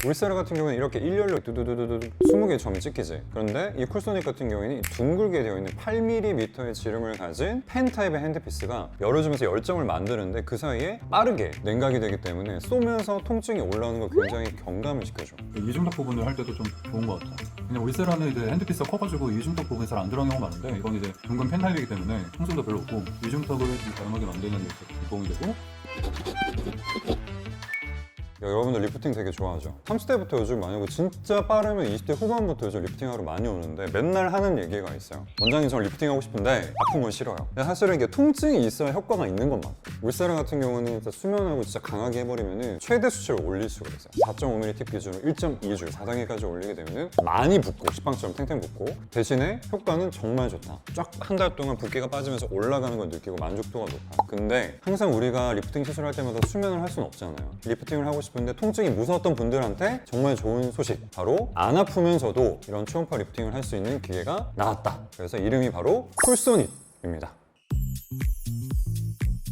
울세라 같은 경우는 이렇게 일렬로 두두두두두 20개의 점이 찍히지. 그런데 이 쿨소닉 같은 경우에는 둥글게 되어 있는 8mm의 지름을 가진 펜 타입의 핸드피스가 열어주면서 열점을 만드는데 그 사이에 빠르게 냉각이 되기 때문에 쏘면서 통증이 올라오는 걸 굉장히 경감을 시켜줘. 이중턱 부분을 할 때도 좀 좋은 것 같아. 그냥 울세라는 이제 핸드피스가 커가지고 이중턱 부분이 잘 안 들어가는 경우가 많은데 이건 이제 둥근 펜 타입이기 때문에 통증도 별로 없고 이중턱을 좀 다양하게 만드는 데 도움이 되고. 여러분들 리프팅 되게 좋아하죠? 30대부터 요즘 만약에 진짜 빠르면 20대 후반부터 요즘 리프팅하러 많이 오는데 맨날 하는 얘기가 있어요. 원장님 저는 리프팅하고 싶은데 아픈 건 싫어요. 근데 사실은 이게 통증이 있어야 효과가 있는 건 맞고, 울세라 같은 경우는 진짜 수면하고 진짜 강하게 해버리면 최대 수치를 올릴 수가 있어요. 4.5mm 팁 기준으로 1.2줄 4단계까지 올리게 되면 많이 붓고 식빵처럼 탱탱 붓고, 대신에 효과는 정말 좋다. 쫙 한 달 동안 붓기가 빠지면서 올라가는 걸 느끼고 만족도가 높아. 근데 항상 우리가 리프팅 시술할 때마다 수면을 할 수는 없잖아요. 리프팅을 하고 싶은데 통증이 무서웠던 분들한테 정말 좋은 소식, 바로 안 아프면서도 이런 초음파 리프팅을 할 수 있는 기계가 나왔다. 그래서 이름이 바로 쿨소닉입니다.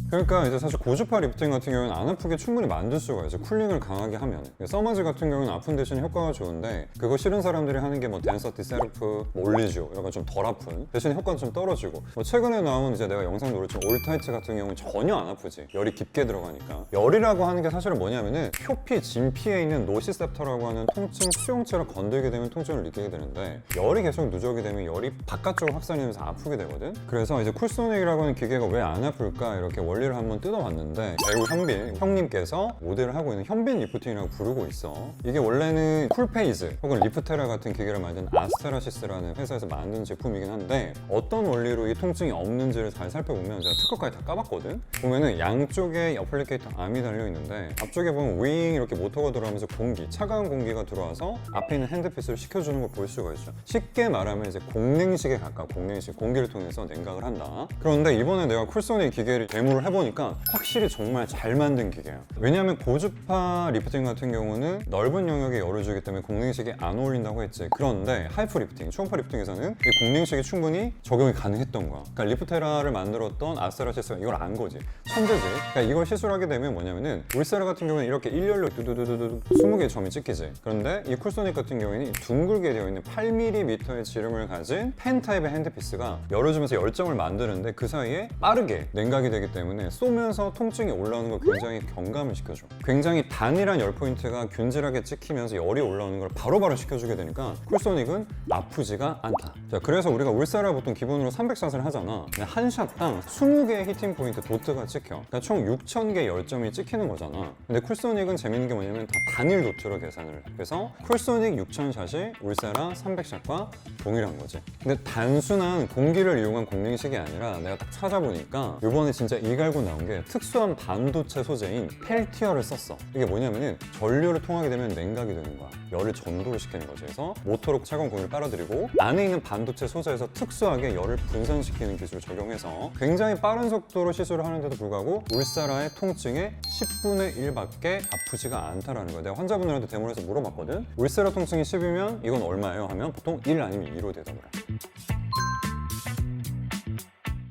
그러니까 이제 사실 고주파 리프팅 같은 경우는 안 아프게 충분히 만들 수가 있어요. 쿨링을 강하게 하면. 서마지 같은 경우는 아픈 대신 효과가 좋은데, 그거 싫은 사람들이 하는 게 뭐 댄서티 세르프, 뭐 올리지오 이런 거 좀 덜 아픈 대신 효과는 좀 떨어지고, 뭐 최근에 나온 이제 내가 영상 노렸지만 올타이트 같은 경우는 전혀 안 아프지. 열이 깊게 들어가니까. 열이라고 하는 게 사실은 뭐냐면은 표피, 진피에 있는 노시셉터라고 하는 통증 수용체를 건들게 되면 통증을 느끼게 되는데, 열이 계속 누적이 되면 열이 바깥쪽으로 확산이 되면서 아프게 되거든. 그래서 이제 쿨소닉이라고 하는 기계가 왜 안 아플까 이렇게 원리를 한번 뜯어봤는데, 배우 현빈 형님께서 모델을 하고 있는 현빈 리프팅이라고 부르고 있어. 이게 원래는 쿨페이즈 혹은 리프테라 같은 기계를 만든 아스테라시스라는 회사에서 만든 제품이긴 한데, 어떤 원리로 이 통증이 없는지를 잘 살펴보면, 제가 특허까지 다 까봤거든. 보면은 양쪽에 어플리케이터 암이 달려 있는데, 앞쪽에 보면 윙 이렇게 모터가 들어가면서 공기, 차가운 공기가 들어와서 앞에 있는 핸드피스를 식혀주는 걸 볼 수가 있죠. 쉽게 말하면 이제 공냉식에 가까워. 공냉식, 공기를 통해서 냉각을 한다. 그런데 이번에 내가 쿨소닉 기계를 데모를 해보니까 확실히 정말 잘 만든 기계야. 왜냐하면 고주파 리프팅 같은 경우는 넓은 영역에 열을 주기 때문에 공냉식이 안 어울린다고 했지. 그런데 하이프 리프팅, 초음파 리프팅에서는 이 공냉식이 충분히 적용이 가능했던 거야. 그러니까 리프테라를 만들었던 아스테라시스가 이걸 안 거지. 천재지. 그러니까 이걸 시술하게 되면 뭐냐면은, 울세라 같은 경우는 이렇게 일렬로 두두두두두 20개의 점이 찍히지. 그런데 이 쿨소닉 같은 경우에는 둥글게 되어 있는 8mm의 지름을 가진 펜 타입의 핸드피스가 열어주면서 열점을 만드는데 그 사이에 빠르게 냉각이 되기 때문에 쏘면서 통증이 올라오는 걸 굉장히 경감을 시켜줘. 굉장히 단일한 열 포인트가 균질하게 찍히면서 열이 올라오는 걸 바로바로 시켜주게 되니까 쿨소닉은 아프지가 않다. 자, 그래서 우리가 울세라 보통 기본으로 300샷을 하잖아. 한 샷당 20개의 히팅 포인트 도트가 찍혀. 그러니까 총 6,000개 열점이 찍히는 거잖아. 근데 쿨소닉은 재밌는 게 뭐냐면 다 단일 도트로 계산을 해. 그래서 쿨소닉 6,000샷이 울세라 300샷과 동일한 거지. 근데 단순한 공기를 이용한 공냉식이 아니라, 내가 딱 찾아보니까 이번에 진짜 이갈고 나온 게 특수한 반도체 소재인 펠티어를 썼어. 이게 뭐냐면은 전류를 통하게 되면 냉각이 되는 거야. 열을 전도를 시키는 거지. 그래서 모터로 차가운 공기를 빨아들이고, 안에 있는 반도체 소재에서 특수하게 열을 분산시키는 기술을 적용해서 굉장히 빠른 속도로 시술을 하는데도 불구하고 울세라의 통증의 10분의 1밖에 아프지가 않다라는 거야. 내가 환자분들한테 데모를 해서 물어봤거든. 울세라 통증이 10이면 이건 얼마예요? 하면 보통 1 아니면 2로 대답을 해.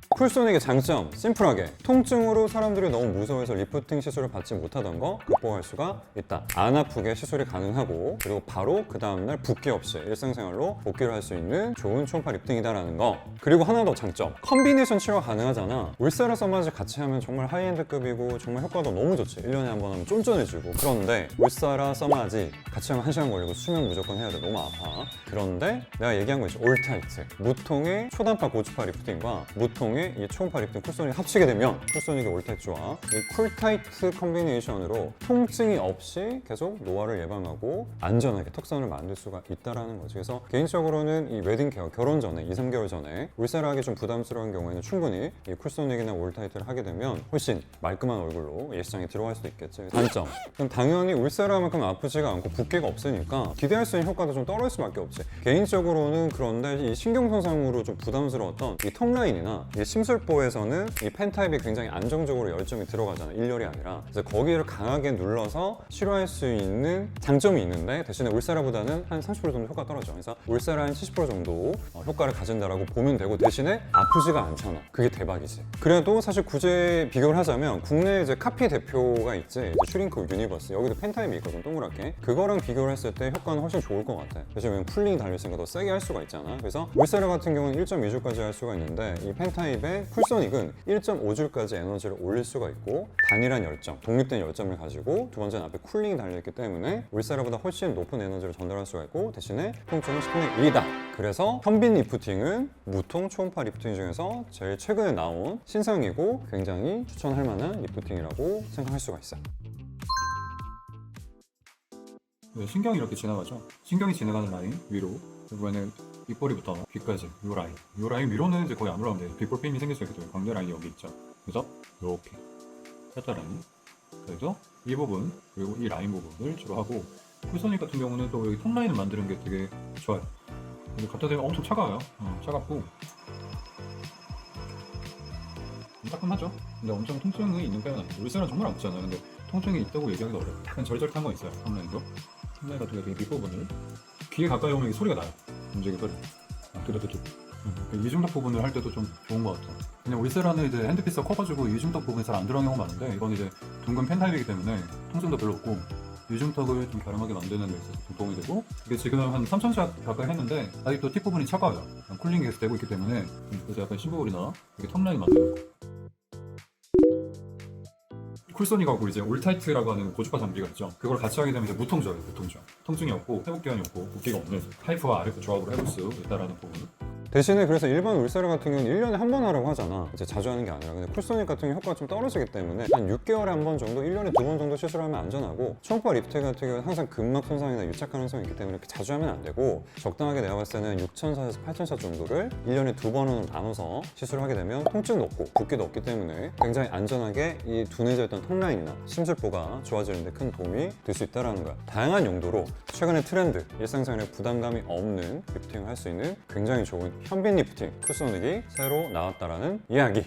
쿨소닉의 장점, 심플하게 통증으로 사람들이 너무 무서워해서 리프팅 시술을 받지 못하던 거 극복할 수가 있다. 안 아프게 시술이 가능하고, 그리고 바로 그 다음날 붓기 없이 일상생활로 복귀를 할 수 있는 좋은 초음파 리프팅이다라는 거. 그리고 하나 더 장점, 컨비네이션 치료가 가능하잖아. 울세라 서마지 같이 하면 정말 하이엔드급이고 정말 효과도 너무 좋지. 1년에 한 번 하면 쫀쫀해지고. 그런데 울세라 서마지 같이 하면 1시간 걸리고 수면 무조건 해야 돼. 너무 아파. 그런데 내가 얘기한 거 있지. 올타이트, 무통의 초단파 고주파 리프팅과 무통의 이 초음파 리프팅 쿨소닉 합치게 되면 쿨소닉의 올타이트 좋아. 이 쿨타이트 컨비네이션으로 통증이 없이 계속 노화를 예방하고 안전하게 턱선을 만들 수가 있다라는 거지. 그래서 개인적으로는 이 웨딩 케어, 결혼 전에 2-3개월 전에 울세라 하기 좀 부담스러운 경우에는 충분히 이 쿨소닉이나 올타이트를 하게 되면 훨씬 말끔한 얼굴로 예시장에 들어갈 수도 있겠지. 단점, 그럼 당연히 울세라만큼 아프지가 않고 붓기가 없으니까 기대할 수 있는 효과도 좀 떨어질 수밖에 없지. 개인적으로는 그런데 이 신경 손상으로 좀 부담스러웠던 이 턱 라인이나 이 심술보에서는 이 펜 타입이 굉장히 안정적으로 열점이 들어가잖아. 일렬이 아니라. 그래서 거기를 강하게 눌러서 치료할 수 있는 장점이 있는데 대신에 울세라보다는 한 30% 정도 효과가 떨어져. 그래서 울세라 한 70% 정도 효과를 가진다라고 보면 되고 대신에 아프지가 않잖아. 그게 대박이지. 그래도 사실 굳이 비교를 하자면 국내에 이제 카피 대표가 있지. 이제 슈링크 유니버스. 여기도 펜 타입이 있거든, 동그랗게. 그거랑 비교를 했을 때 효과는 훨씬 좋을 것 같아. 대신 왜냐면 쿨링이 달려있으니까 더 세게 할 수가 있잖아. 그래서 울세라 같은 경우는 1.2줄까지 할 수가 있는데 이 펜 타입의 쿨소닉은 1.5줄까지 에너지를 올릴 수가 있고 단일한 열점, 독립된 열점을 가지고 두 번째는 앞에 쿨링이 달려있기 때문에 울세라보다 훨씬 높은 에너지를 전달할 수가 있고 대신에 통증은 10분의 1이다. 그래서 현빈 리프팅은 무통 초음파 리프팅 중에서 제일 최근에 나온 신상이고 굉장히 추천할 만한 리프팅이라고 생각할 수가 있어요. 네, 신경이 이렇게 지나가죠. 신경이 지나가는 라인 위로 이번에는 입꼬리부터 귀까지 이 라인 위로는 이제 거의 안 올라오는데 빗볼 핀이 생길 수 있기 때문에 광대 라인이 여기 있죠. 그래서 이렇게 살짝 라인. 그래서 이 부분 그리고 이 라인 부분을 주로 하고 쿨소닉 같은 경우는 또 여기 통 라인을 만드는 게 되게 좋아요. 근데 갖다 대면 엄청 차가워요. 차갑고 따끔하죠. 근데 엄청 통증이 있는 편은 아니에요. 울세라는 정말 아프잖아요. 근데 통증이 있다고 얘기하기가 어려워요. 약간 절절한 건 있어요. 턱라인도. 턱라인 같은 경우에 밑부분을 귀에 가까이 오면 소리가 나요. 움직이는 소리. 뚜두두두. 이중턱 부분을 할 때도 좀 좋은 것 같아요. 그냥 울세라는 이제 핸드피스가 커가지고 이중턱 부분이 잘 안 들어가는 경우가 많은데 이건 이제 둥근 펜 타입이기 때문에 통증도 별로 없고 이중턱을 좀 갸름하게 만드는 데 있어서 좀 도움이 되고 이게 지금 한 3000샷 가까이 했는데 아직도 팁 부분이 차가워요. 쿨링이 계속 되고 있기 때문에 그래서 약간 심부볼이나 이렇게 턱라인 만드는 거. 쿨소닉하고 이제 올타이트라고 하는 고주파 장비가 있죠. 그걸 같이 하게 되면 이제 무통조예요. 무통조. 통증이 없고 회복 기한이 없고 붓기가 없는 타이프와 RF 조합으로 해볼 수 있다라는 부분. 대신에 그래서 일반 울세라 같은 경우는 1년에 한 번 하라고 하잖아. 이제 자주 하는 게 아니라. 근데 쿨소닉 같은 경우 효과가 좀 떨어지기 때문에 한 6개월에 한 번 정도, 1년에 2번 정도 시술하면 안전하고 초음파 리프팅 같은 경우는 항상 근막 손상이나 유착 가능성이 있기 때문에 이렇게 자주 하면 안 되고 적당하게 내가 봤을 때는 6,000샷에서 8,000샷 정도를 1년에 2번으로 나눠서 시술을 하게 되면 통증도 없고 붓기도 없기 때문에 굉장히 안전하게 이 둔해져 있던 턱라인이나 심술보가 좋아지는 데 큰 도움이 될 수 있다는 거야. 다양한 용도로 최근의 트렌드, 일상생활에 부담감이 없는 리프팅을 할 수 있는 굉장히 좋은 현빈 리프팅 쿨소닉이 새로 나왔다라는 이야기.